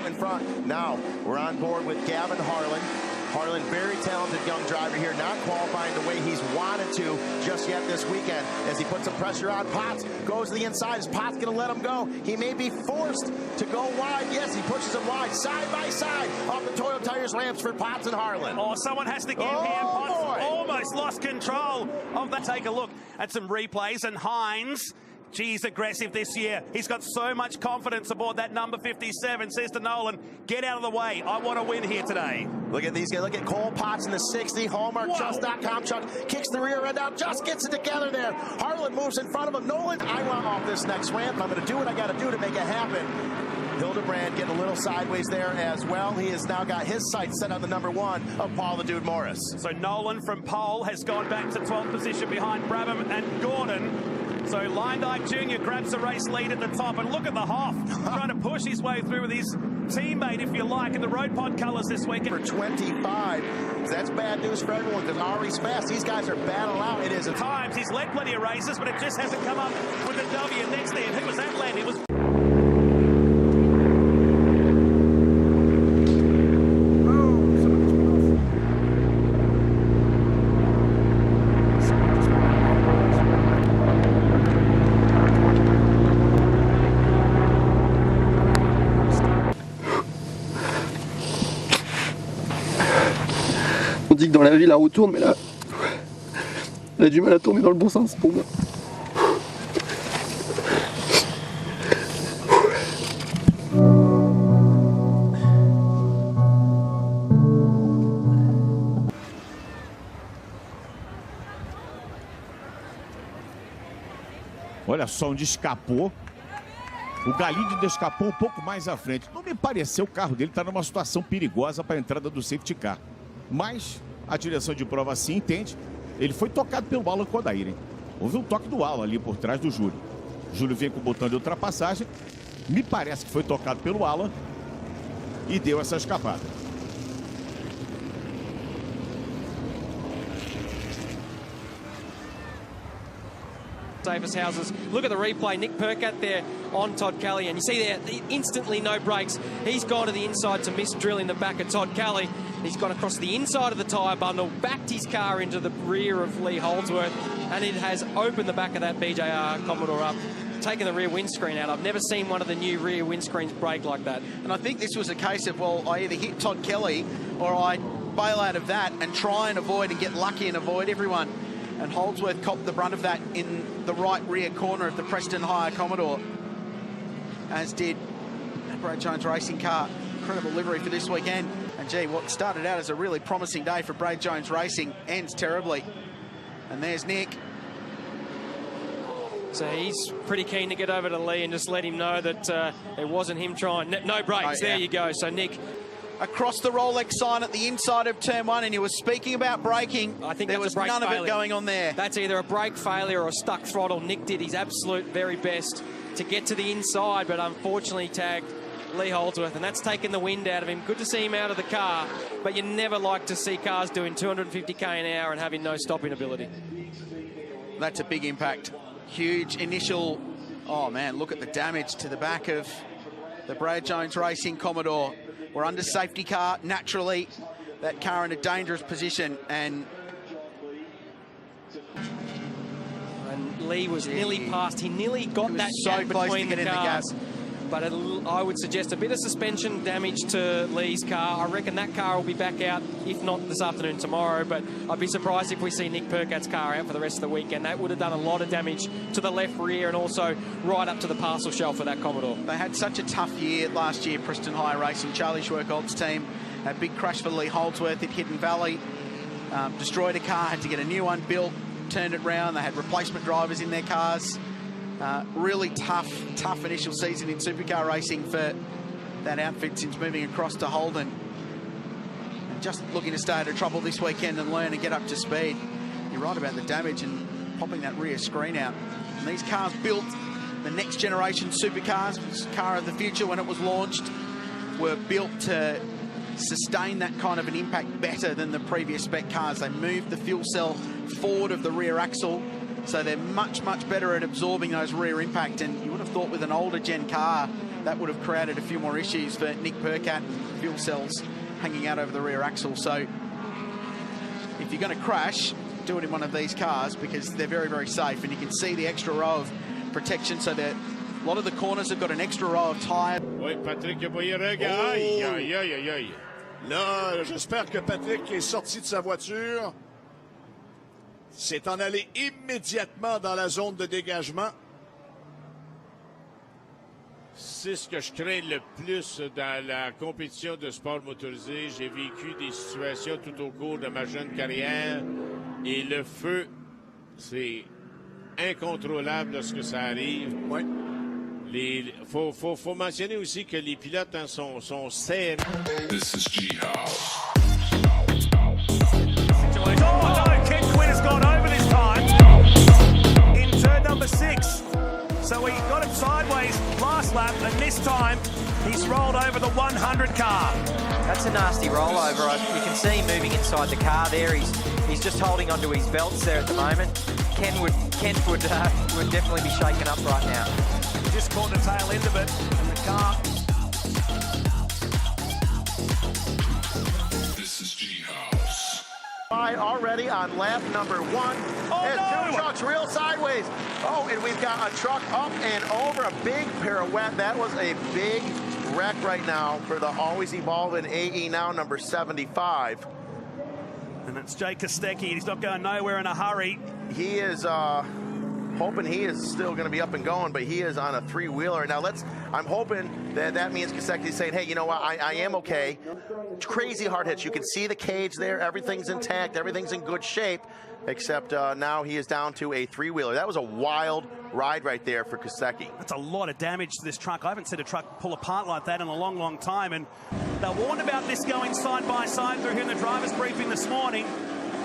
out in front. Now we're on board with Gavin Harlan. Harlan, very talented young driver here, not qualifying the way he's wanted to just yet this weekend as he puts some pressure on Potts. Goes to the inside. Is Potts going to let him go? He may be forced to go wide. Yes, he pushes him wide, side by side, off the Toyo Tires ramps for Potts and Harlan. Oh, someone has to give him. Potts almost lost control of that. Take a look at some replays, and Hines, he's aggressive this year. He's got so much confidence aboard that number 57. Says to Nolan, get out of the way. I want to win here today. Look at these guys. Look at Cole Potts in the 60. Hallmark Just.com truck kicks the rear end out. Just gets it together there. Harlan moves in front of him. Nolan, I want off this next ramp. I'm going to do what I got to do to make it happen. Hildebrand getting a little sideways there as well. He has now got his sights set on the number 1 of Paul the Dude Morris. So Nolan from pole has gone back to 12th position behind Brabham and Gordon. So Lyndyke Jr. grabs the race lead at the top, and look at the Hoff trying to push his way through with his teammate, if you like, in the Road Pod colours this weekend. For 25, that's bad news for everyone because Ari's fast. These guys are battle out. It is at times. He's led plenty of races, but it just hasn't come up with the W next there. Who was that led? It was... On dit que dans la vie la roue tourne, mais là, elle a du mal à tourner dans le bon sens pour moi. Olha só onde escapou. O Galídio escapou um pouco mais à frente. Não me pareceu o carro dele estar numa situação perigosa para a entrada do safety car. Mas a direção de prova sim entende. Ele foi tocado pelo Alan Kodair, hein? Houve um toque do Alan ali por trás do Júlio. O Júlio vem com o botão de ultrapassagem. Me parece que foi tocado pelo Alan e deu essa escapada. Davis houses. Look at the replay. Nick Percat there on Todd Kelly, and you see there instantly no brakes. He's gone to the inside to miss drilling the back of Todd Kelly. He's gone across the inside of the tyre bundle, backed his car into the rear of Lee Holdsworth, and it has opened the back of that BJR Commodore up, taking the rear windscreen out. I've never seen one of the new rear windscreens break like that. And I think this was a case of, well, I either hit Todd Kelly or I bail out of that and try and avoid and get lucky and avoid everyone. And Holdsworth copped the brunt of that in the right rear corner of the Preston Hire Commodore, as did Brad Jones Racing car. Incredible livery for this weekend. And gee, what started out as a really promising day for Brad Jones Racing ends terribly. And there's Nick. So he's pretty keen to get over to Lee and just let him know that it wasn't him trying. No brakes. Oh, yeah. There you go. So Nick, across the Rolex sign at the inside of turn 1, and he was speaking about braking. I think there was none of it going on there. That's either a brake failure or a stuck throttle. Nick did his absolute very best to get to the inside, but unfortunately tagged Lee Holdsworth, and that's taken the wind out of him. Good to see him out of the car, but you never like to see cars doing 250k an hour and having no stopping ability. That's a big impact. Huge initial... Oh, man, look at the damage to the back of the Brad Jones Racing Commodore. We're under safety car. Naturally, that car in a dangerous position, and Lee was nearly past. He nearly got that gap between the cars. But I would suggest a bit of suspension damage to Lee's car. I reckon that car will be back out, if not this afternoon, tomorrow. But I'd be surprised if we see Nick Percat's car out for the rest of the weekend. That would have done a lot of damage to the left rear and also right up to the parcel shelf for that Commodore. They had such a tough year last year, Preston Hire Racing. Charlie Schwerkold's team, a big crash for Lee Holdsworth at Hidden Valley. Destroyed a car, had to get a new one built, turned it round. They had replacement drivers in their cars. Really tough initial season in supercar racing for that outfit since moving across to Holden. And just looking to stay out of trouble this weekend and learn and get up to speed. You're right about the damage and popping that rear screen out. And these cars built, the next generation supercars, car of the future when it was launched, were built to sustain that kind of an impact better than the previous spec cars. They moved the fuel cell forward of the rear axle, so they're much better at absorbing those rear impact. And you would have thought with an older gen car that would have created a few more issues for Nick Percat, fuel cells hanging out over the rear axle. So if you're going to crash, do it in one of these cars because they're very, very safe. And you can see the extra row of protection. So that a lot of the corners have got an extra row of tyre. Oui, Patrick Boyer-Reg. Aïe, aïe, aïe, aïe, aïe. Là, j'espère que Patrick est sorti de sa voiture. C'est en allé immédiatement dans la zone de dégagement. C'est ce que je crains le plus dans la compétition de sport motorisé. J'ai vécu des situations tout au cours de ma jeune carrière. Et le feu, c'est incontrôlable lorsque ça arrive. Ouais. Faut mentionner aussi que les pilotes sont serrés. This is G-House. Oh no, Ken Quinn has gone over this time in turn number 6. So he got him sideways last lap, and this time he's rolled over the 100 car. That's a nasty rollover. You can see him moving inside the car there. He's just holding onto his belts there at the moment. Ken would definitely be shaken up right now. He just caught the tail end of it, and the car. This is G-House. Already on lap number 1. Oh, Two trucks real sideways. Oh, and we've got a truck up and over, a big pirouette. That was a big wreck right now for the always evolving AE now number 75. And it's Jake Kostecki. He's not going nowhere in a hurry. He is hoping he is still going to be up and going, but he is on a 3-wheeler. Now I'm hoping that means Kostecki's saying, hey, you know what, I am okay. Crazy hard hits. You can see the cage there. Everything's intact. Everything's in good shape, except now he is down to a 3-wheeler. That was a wild ride right there for Kostecki. That's a lot of damage to this truck. I haven't seen a truck pull apart like that in a long, long time. And they're warned about this going side by side through here in the driver's briefing this morning.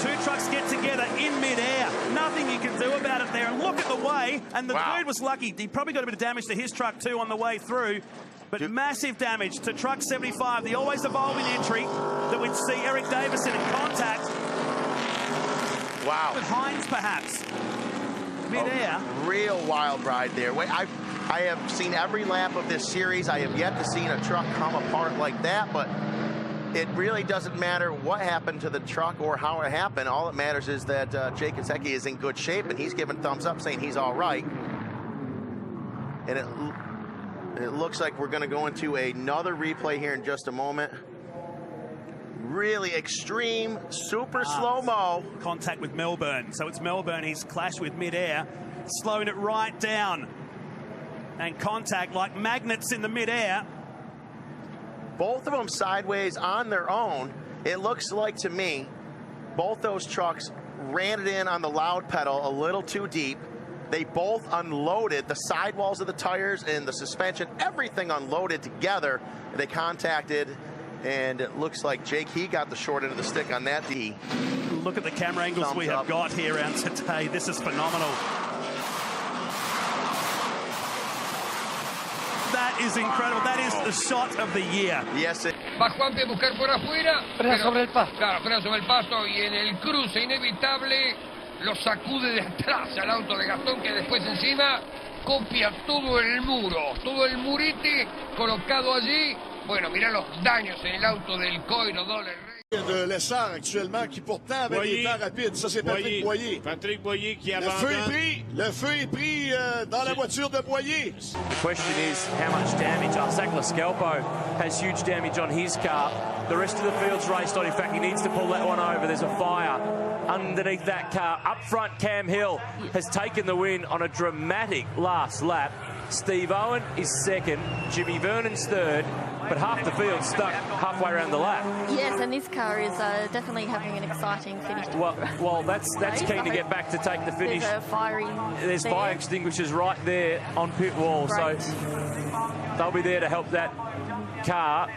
Two trucks get together in midair. Nothing you can do about it there. And look at the way. And the dude was lucky. He probably got a bit of damage to his truck too on the way through. But massive damage to truck 75, the always evolving entry that we'd see Eric Davison in contact. Wow. With Hines, perhaps. Midair. Real wild ride there. I have seen every lap of this series. I have yet to see a truck come apart like that, but it really doesn't matter what happened to the truck or how it happened. All that matters is that Jake Kostecki is in good shape, and he's giving thumbs up saying he's all right. And it looks like we're going to go into another replay here in just a moment. Really extreme, super slow-mo. Contact with Melbourne. So it's Melbourne he's clashed with midair, slowing it right down. And contact like magnets in the midair. Both of them sideways on their own. It looks like to me, both those trucks ran it in on the loud pedal a little too deep. They both unloaded the sidewalls of the tires and the suspension, everything unloaded together. They contacted, and it looks like Jake, he got the short end of the stick on that D. Look at the camera angles Thumbs we have up. got here around today. This is phenomenal. That is incredible. That is the shot of the year. Yes, it Va Juanpi a buscar por afuera. Frena sobre el pasto. Claro, frena sobre el pasto y en el cruce inevitable lo sacude de atrás al auto de Gastón, que después encima copia todo el muro, todo el murete colocado allí. Bueno, mirá los daños en el auto del Coiro Dollar. De l'essor actuellement qui pourtant avait des temps rapides. Ça, c'est Patrick Boyer. Patrick Boyer qui Le feu est pris dans la voiture de Boyer. The question is how much damage. Zach Lascalpo has huge damage on his car. The rest of the field's raced on. In fact, he needs to pull that one over. There's a fire underneath that car. Up front, Cam Hill has taken the win on a dramatic last lap. Steve Owen is second. Jimmy Vernon's third. But half the field stuck halfway around the lap. Yes, and this car is definitely having an exciting finish. Well, that's keen to get back to take the finish. There's fire extinguishers right there on pit wall, Great. so they'll be there to help that car.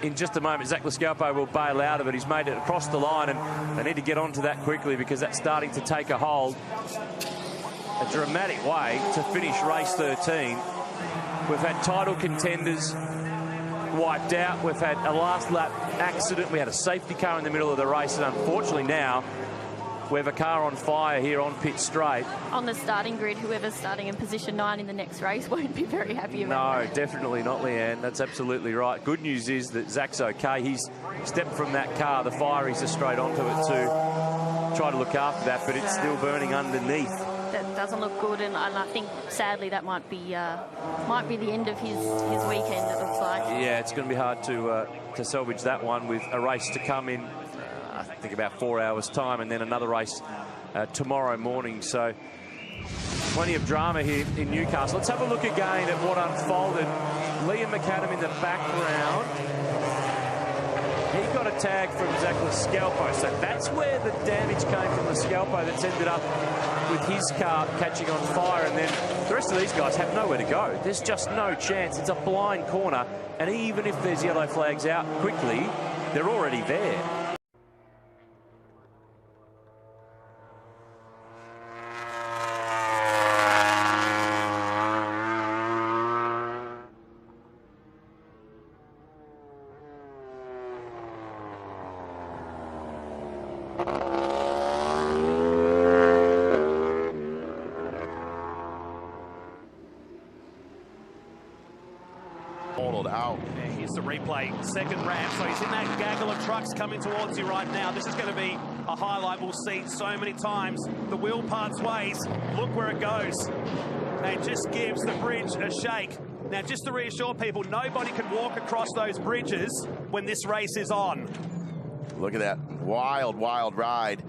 In just a moment, Zach Lascalpo will bail out of it. He's made it across the line, and they need to get onto that quickly because that's starting to take a hold. A dramatic way to finish race 13. We've had title contenders wiped out. We've had a last lap accident. We had a safety car in the middle of the race, and unfortunately now We have a car on fire here on pit straight. On the starting grid, whoever's starting in position 9 in the next race won't be very happy about No, definitely not, Leanne. That's absolutely right. Good news is that Zach's okay. He's stepped from that car. The fire, he's just straight onto it to try to look after that, but it's still burning underneath. That doesn't look good, and I think sadly that might be the end of his weekend. It looks like. Yeah, it's going to be hard to salvage that one with a race to come in. I think about 4 hours' time, and then another race tomorrow morning. So plenty of drama here in Newcastle. Let's have a look again at what unfolded. Liam McAdam in the background. He got a tag from Zach Lascalpo, so that's where the damage came from Lascalpo that's ended up with his car catching on fire, and then the rest of these guys have nowhere to go. There's just no chance. It's a blind corner, and even if there's yellow flags out quickly, they're already there. Out. Yeah, here's the replay. Second ramp, so he's in that gaggle of trucks coming towards you right now. This is going to be a highlight we'll see so many times. The wheel parts ways. Look where it goes. And just gives the bridge a shake. Now, just to reassure people, nobody can walk across those bridges when this race is on. Look at that wild, wild ride